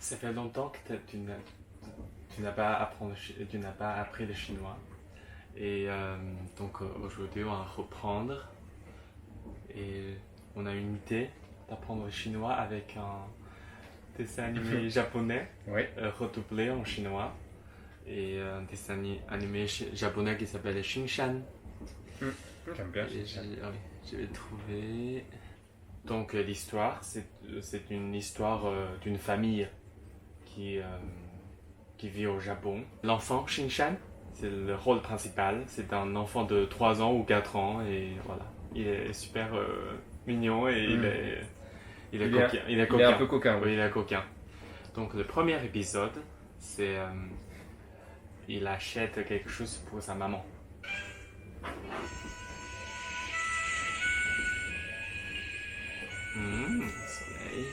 Ça fait longtemps que tu n'as pas, tu n'as pas appris le chinois. Et donc aujourd'hui, on va reprendre. Et on a une idée d'apprendre le chinois avec un dessin animé japonais Oui. redoublé en chinois. Et un dessin animé japonais qui s'appelle Shinshan. J'aime bien. Et je vais trouver. Donc l'histoire, c'est une histoire d'une famille qui vit au Japon. L'enfant Shinshan, c'est le rôle principal. C'est un enfant de 3 ans ou 4 ans et voilà. Il est super mignon et il est coquin. Il est un peu coquin. Oui, il est coquin. Donc le premier épisode, c'est il achète quelque chose pour sa maman. Soleil.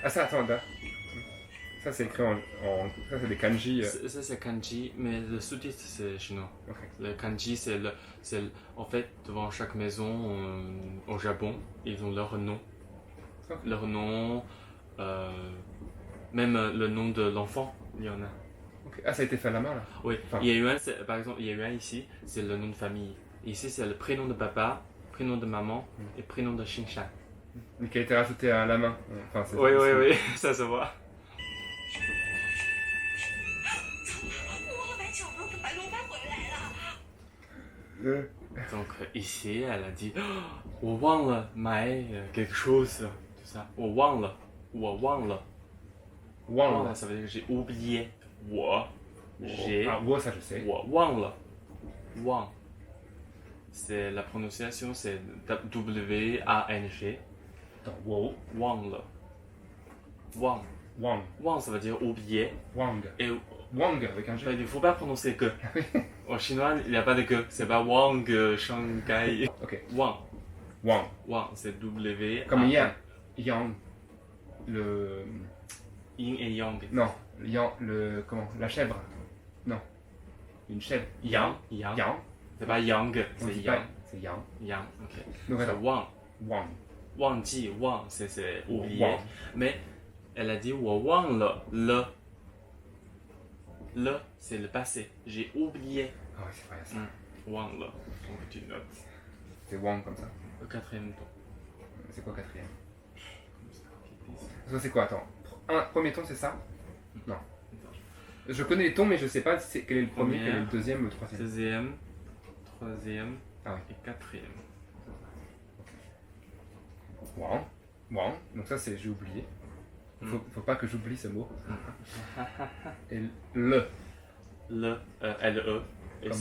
Ah ça, attends, là. Ça c'est écrit ça c'est des kanji. Ça c'est kanji, mais le sous-titre c'est chinois. Okay. Le kanji en fait devant chaque maison au Japon, ils ont leur nom. Okay. Leur nom, même le nom de l'enfant, il y en a. Okay. Ah ça a été fait à la main là. Oui, il y a eu un, par exemple, il y a eu un ici, c'est le nom de famille. Ici c'est le prénom de papa, prénom de maman et prénom de Shinshan. Mais qui a été rajouté à la main. Enfin, oui, ça se voit. Donc ici, elle a dit, oh, 我忘了买quelque chose, tout ça. 我忘了. Wang. Ça veut dire que j'ai oublié. J'ai. Ah, wo, ça je sais. 我忘了. Wang. C'est la prononciation, c'est W-A-N-G. Attends, wo. 忘了. Wang. Wang. Ça veut dire oublier. Wang. Et Wang avec un G. il ne faut pas prononcer que. En chinois, il n'y a pas de que. C'est pas Wang, Shanghai. Ok. Wang. Wang. C'est W. Comme Yang. Yang. Le. Yin et Yang. Non. Yang. Comment? La chèvre. Non. Une chèvre. Yang. C'est pas Yang, On c'est dit Yang. pas. C'est Yang. Yang, ok. Donc C'est attends. Wang. Wang. Wang, c'est oublier. Wang. Mais elle a dit 我忘了 le, c'est le passé. J'ai oublié. Ah ouais, c'est vrai ça. 忘了. Donc tu notes. C'est Wang comme ça. Le quatrième ton. C'est quoi quatrième? Ça c'est quoi? Attends. Premier ton c'est ça? Non. Je connais les tons mais je sais pas quel est le premier, quel est le deuxième ou le troisième. Deuxième, troisième Ah ouais. et quatrième. Wang. Donc ça c'est j'ai oublié. Faut pas que j'oublie ce mot. Et le. L-E. Et Comme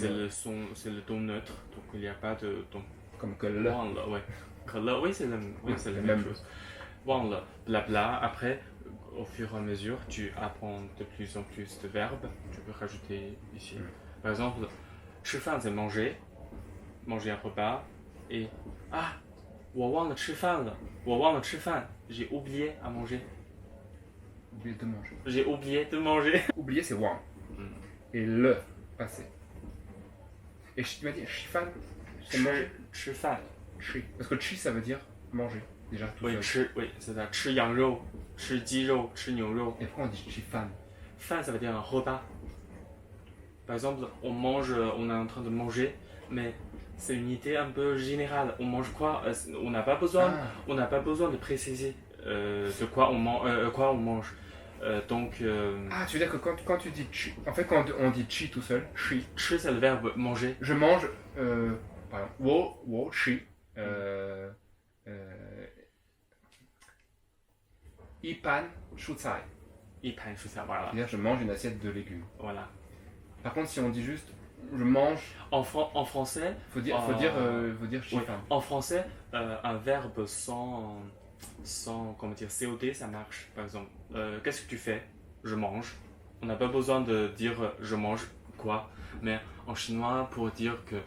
c'est le ton neutre. Donc il n'y a pas de ton. Comme que le. 忘了, ouais. Que le, oui, c'est la même chose. 忘了, blabla. Après, au fur et à mesure, tu apprends de plus en plus de verbes. Tu peux rajouter ici. Par exemple, 吃饭 c'est manger. Manger un repas. Et ah, 我忘了吃饭了. 我忘了吃饭. J'ai oublié à manger. Oublier de manger. J'ai oublié de manger. Oublier c'est Wang. Et le passé. Et tu m'as dit Shifan, c'est manger. 吃饭. Chi. Parce que chi ça veut dire manger. Déjà tout seul. Oui, c'est ça. 吃羊肉, 吃鸡肉, 吃牛肉. Et pourquoi on dit Shifan? Fan, ça veut dire un repas. Par exemple, on est en train de manger, mais c'est une idée un peu générale. On mange quoi? On n'a pas besoin de préciser de quoi on mange. Donc. Ah, tu veux dire que quand tu dis chi, en fait quand on dit chi tout seul, chi. Chi, c'est le verbe manger. Je mange, par exemple, wo chi. Ipan shucai. Ipan shucai, voilà. C'est-à-dire je mange une assiette de légumes. Voilà. Par contre, si on dit juste je mange. En français. Faut dire shifan. Oui. En français, un verbe sans comment dire, COD, ça marche. Par exemple, qu'est-ce que tu fais? Je mange. On n'a pas besoin de dire je mange quoi. Mais en chinois, pour dire que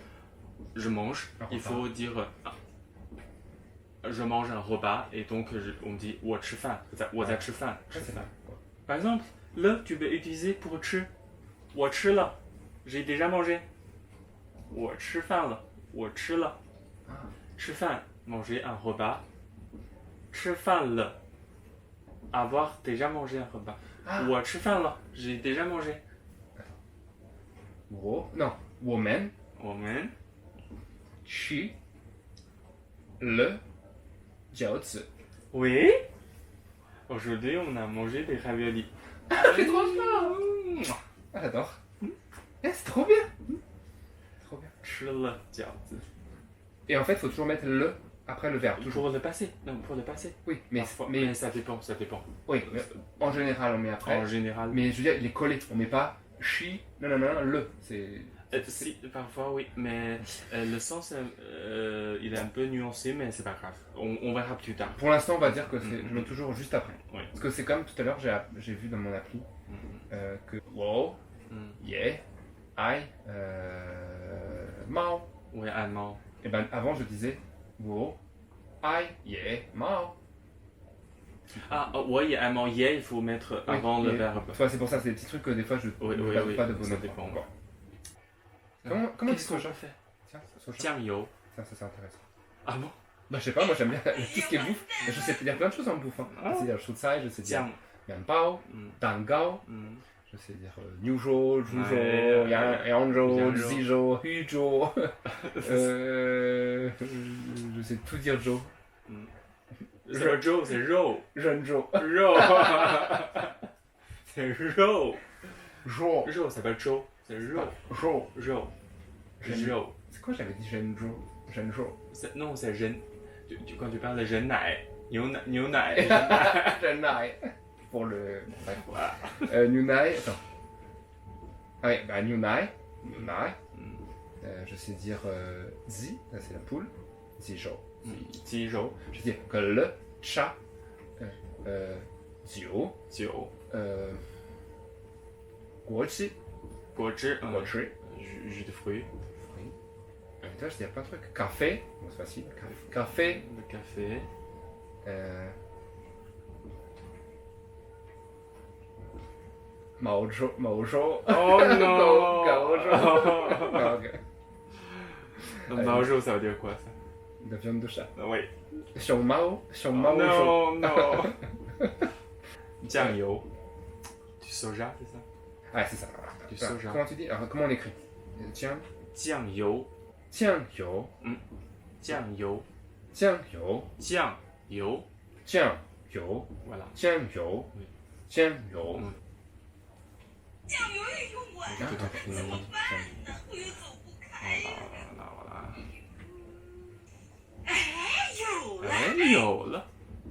je mange, il faut dire je mange un repas et donc on dit 我吃饭. 我在吃饭. Par exemple, le tu peux utiliser pour 吃. 我吃了. J'ai déjà mangé. 我吃饭了. 我吃了.吃饭 manger un repas. 吃饭了 avoir déjà mangé un repas. 我吃饭了 j'ai déjà mangé. 我们我们去了饺子。 Oui. Aujourd'hui, on a mangé des raviolis. C'est trop fort. Ah, j'adore. C'est trop bien. Trop bien. 吃了饺子 Et en fait, il faut toujours mettre le après le verbe. Toujours. Pour le passé. Non, pour le passé. Oui, mais, Parfois, mais, ça dépend, ça dépend. oui, mais en général, on met après. En général. Mais je veux dire, il est collé. On met pas chi, non, le. C'est. Si, parfois oui, mais le sens il est un peu nuancé, mais c'est pas grave. On verra plus tard. Pour l'instant, on va dire que c'est, je mets toujours juste après. Oui. Parce que c'est comme tout à l'heure, j'ai vu dans mon appli que wow, yeah, I, mao. Oui, allemand. Et ben avant, je disais wow, I, yeah, mao. Ah, oui, allemand, yeah, il faut mettre avant le verbe. Enfin, c'est pour ça, c'est des petits trucs que des fois je Oui, pas de bonheur. ça dépend. Bon. Comment Qu'est-ce qu'on fait? Tiens, soja. Jiangyo. Ça c'est intéressant. Ah bon? Bah je sais pas, moi j'aime bien tout ce qui est bouffe. Je sais dire plein de choses en bouffe. Hein. Je sais dire shutsai, je sais dire Jiang. mianbao, dangao, Mm. je sais dire niuzhou, zhuzhou, Ouais, yangzhou, Yangzhou. zizhou, huzhou. Je sais tout dire zhou. C'est pas Joe, c'est Ro. Zhenzhou. Ro. C'est Ro. Zhou. Ro, c'est pas Joe, c'est Ro. Zhou. Ro. Ro. C'est quoi j'avais dit zhenzhou? Zhenzhou. Non, c'est Ren. Quand tu parles de Ren Nai, Niu Nai. Renai. Pour le. Bref. Voilà. Nunai. Attends. Ah oui, bah Nunai. Nunai. Je sais dire zi, ça c'est la poule. Zizhou. Zizhou. Je sais dire que le cha. Jiu. Jiu. Guoqi. Guozhi. Guoqi. Jus de fruits. Et toi, je dis plein de trucs. Café. Bon, c'est facile. Café. Le café. Maozhou. Maozhou. Oh non. Gaozhou. Ah, ok. Maozhou, ça veut dire quoi ça? De viande de chat. Oui. Xiongmao. Oh, Xiongmao. non, non. Jiangyo. Du soja, c'est ça? Ah, c'est ça. Du Alors, soja. comment tu dis? Alors, comment on écrit? Tiens. Jiangyo. Jiangyo. Jiangyo. Jiangyo. Jiangyo. Jiangyo. Voilà. Jiangyo. Oui. Jiangyo. 酱油也用过， Tout à fait. 怎么办呢？我又走不开呀！ Voilà, voilà. 哎，有了， Eh, yo, là.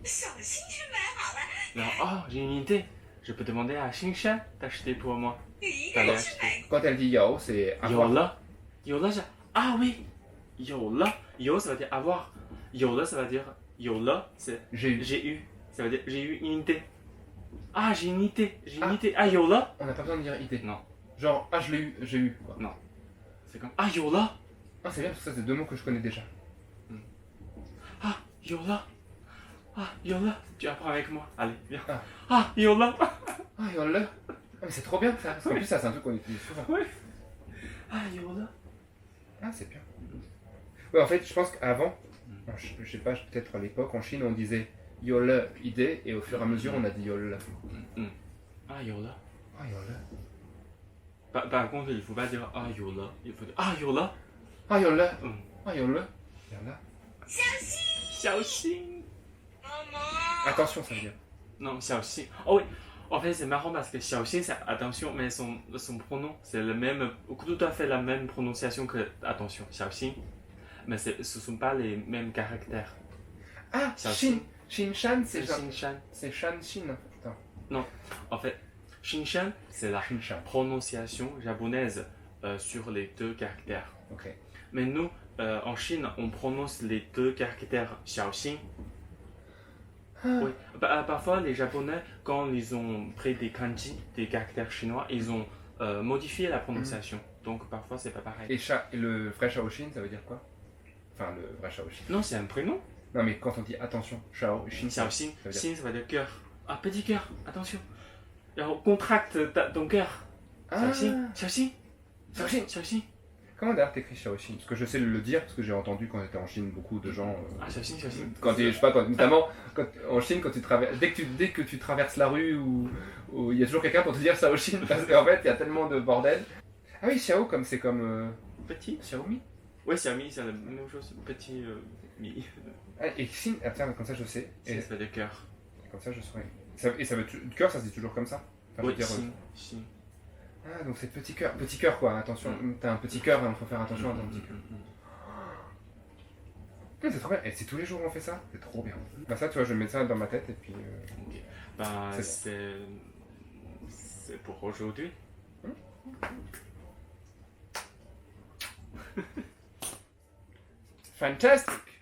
小新去买好了， Non, oh, j'ai une idée. Je peux demander à Xingshan d'acheter pour moi. 你一个 T'as 人 l'air 去买。 Quand elle dit yao, c'est avoir. Yola. Yola, ah oui. Yola. Yo, ça veut dire avoir. Yola, ça veut dire. Yola, c'est J'ai eu. j'ai eu. Ça veut dire j'ai eu une idée. Ah, j'ai une idée. J'ai une Ah. idée. Ah, Yola. On n'a pas besoin de dire idée. Non. Genre, ah, je l'ai eu, j'ai eu. Quoi. C'est comme. Ah, Yola. Ah, c'est bien parce que ça, c'est deux mots que je connais déjà. Ah, Yola. Ah, Yola. Tu apprends avec moi. Allez, viens. Ah. Ah, Yola. Ah, yola. Ah, mais c'est trop bien ça. Parce qu'en plus, ça, c'est un truc qu'on utilise souvent. Ah, Yola. Ah, c'est bien. Ouais, en fait, je pense qu'avant, je sais pas, peut-être à l'époque, en Chine, on disait yola, idée, et au fur et à mesure, on a dit yola. Ah, Yola. Ah, yola. Par contre, il faut pas dire ah, Yola. Il faut dire ah, Yola. Ah, yola. Mm. Ah, yola. Yola. 小新， Xiaoxing. 妈妈， Attention, ça veut dire. Non, Xiaoxing. Oh oui. En fait, c'est marrant parce que Xiaoxing, c'est attention, mais son pronom, c'est le même, tout à fait la même prononciation que attention, Xiaoxing. Mais ce ne sont pas les mêmes caractères. Ah, Xiaoxing. Shin. Shin-shan, c'est C'est genre. Xingshan. C'est Shan-Shin. Putain. En fait, Xingshan, c'est la Shin-shan. prononciation japonaise sur les deux caractères. Ok. Mais nous, en Chine, on prononce les deux caractères Xiaoxing. Oui. Parfois, les Japonais, quand ils ont pris des kanji, des caractères chinois, ils ont modifié la prononciation. Donc parfois, c'est pas pareil. Et le vrai Shaoshin, ça veut dire quoi? Enfin, le vrai Shaoshin. Non, c'est un prénom. Non, mais quand on dit attention, Shaoshin, Xiaoxing. ça veut dire. Xin, ça veut dire cœur. Ah, petit cœur, attention. Alors, contracte ton cœur. Ah, Xiaoxing. Xiaoxing. Xiaoxing. Xiaoxing. Comment d'ailleurs t'écris Shaoxin? Parce que je sais le dire, parce que j'ai entendu quand j'étais en Chine beaucoup de gens. Ah, Shaoxin. Quand je sais pas, notamment en Chine, quand tu traverses, dès que tu traverses la rue, il y a toujours quelqu'un pour te dire Shaoxin, parce qu'en fait il y a tellement de bordel. Ah oui, Xiao, comme c'est comme Petit. Xiaomi. Ouais, Xiaomi, c'est la même chose. Petit mi. Ah, et Xin, ah, tiens, comme ça je sais. Et Ça fait des cœurs. comme ça je saurais. Et ça veut cœur, ça se dit toujours comme ça. Enfin, je Oui, veux dire, Xin. ah, donc c'est petit cœur quoi, attention, t'as un petit cœur, il faut faire attention à ton petit cœur. C'est trop bien, et c'est tous les jours on fait ça, c'est trop bien. Bah ça tu vois, je vais mettre ça dans ma tête et puis... Ok. Ben, C'est c'est pour aujourd'hui. Fantastic.